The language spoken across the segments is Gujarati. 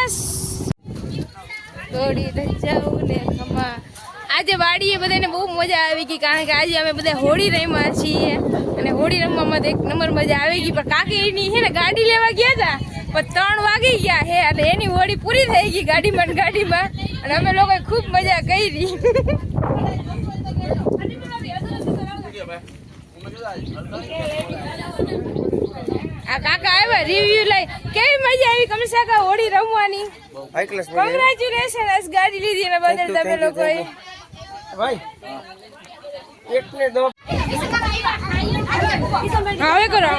બસ હોળી રજાઉ ને ખમા આજે વાડીએ બધાને બહુ મજા આવી ગઈ કારણ કે આજે અમે બધા હોળી રમ્યા છીએ અને હોળી રમવામાં તો એક નંબર મજા આવી ગઈ પણ કાકી એની છે ને ગાડી લેવા ગયા હતા પણ 3 વાગી ગયા હે એટલે એની હોળી પૂરી થઈ ગઈ ગાડીમાં અને અમે લોકોએ ખૂબ મજા કરી આ કાકા આવ્યા રિવ્યુ લઈ કેવી મજા આવી કમસાકા હોળી રમવાની કોંગ્રેચ્યુલેશન આજ ગાડી લીધી ને બદલ તમે લોકોએ ભાઈ એક ને દો હવે કરો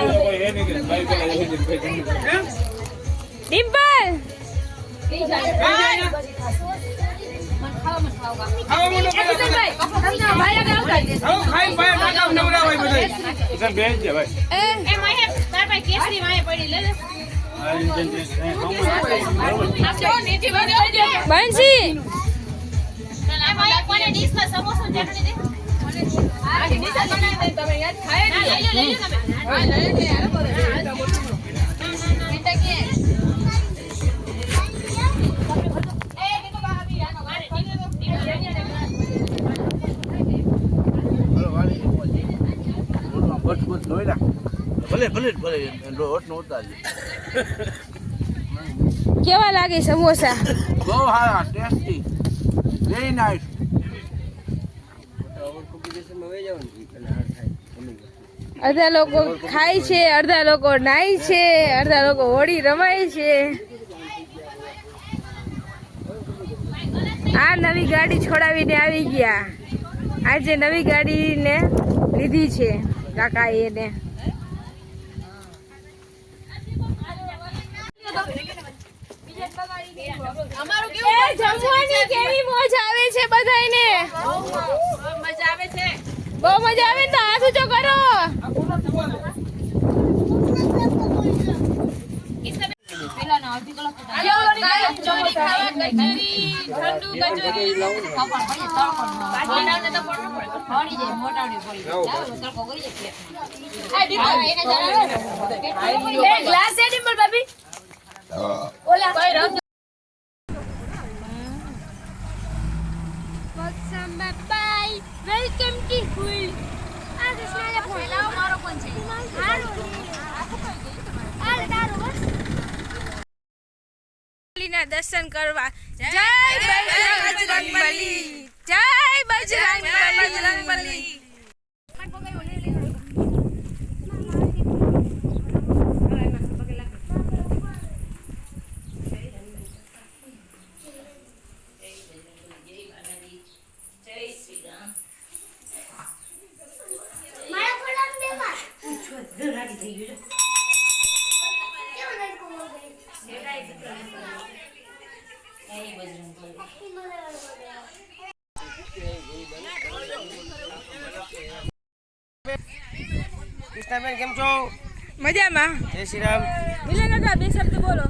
ડિમ્પલ બંસી કેવા લાગે સમોસા બહુ સારા ટેસ્ટી વેરી નાઇસ અડધા લોકો ખાય છે અડધા લોકો નાય છે અડધા લોકો હોળી રમાય છે આ નવી ગાડી છોડાવીને આવી ગયા આજે નવી ગાડીને લીધી છે કાકા એને જમવાની કેવી મોજ આવે છે બધાને બહુ મજા આવે તો હાથ ઊંચો કરો વેલકમ ટુ ફૂલ આ કૃષ્ણને ફોન લાવો મારો કોણ છે હાલો આ તારો બસ લીના દર્શન કરવા જય બજરંગબલી જય બજરંગબલી કૃષ્ણાબેન કેમ છો મજામાં જય શ્રી રામ મિલન કાકા બે શબ્દ બોલો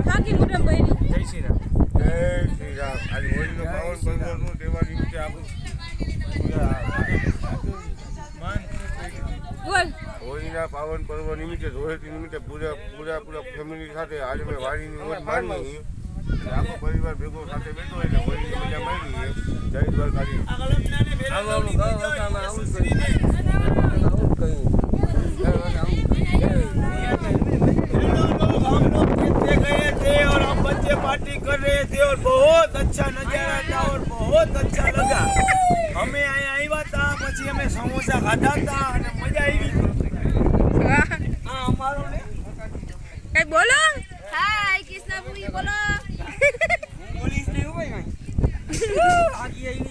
કાકી મોટમ ભાઈ જય શ્રી રામ આજે હોળીનો પાવન પર્વનો તહેવાર નિમિત્તે આપણું બોલ હોળીના પાવન પર્વ નિમિત્તે ધોળેટી નિમિત્તે પૂરા ફેમિલી સાથે આજે મેં વાડીની મોજ માણી આખો પરિવાર ભેગો સાથે બેઠો એટલે હોળીની મજા માણી જય દ્વારકાધીશ और हम बच्चे पार्टी कर रहे थे और बहुत अच्छा नजारा था और बहुत अच्छा लगा हमें आया था પછી અમે સમોસા ખાધા હતા અને મજા આવી હા અમારો ને કઈ બોલો હાય કૃષ્ણાબુઈ બોલો પોલીસ ને ઉભી ગઈ આજી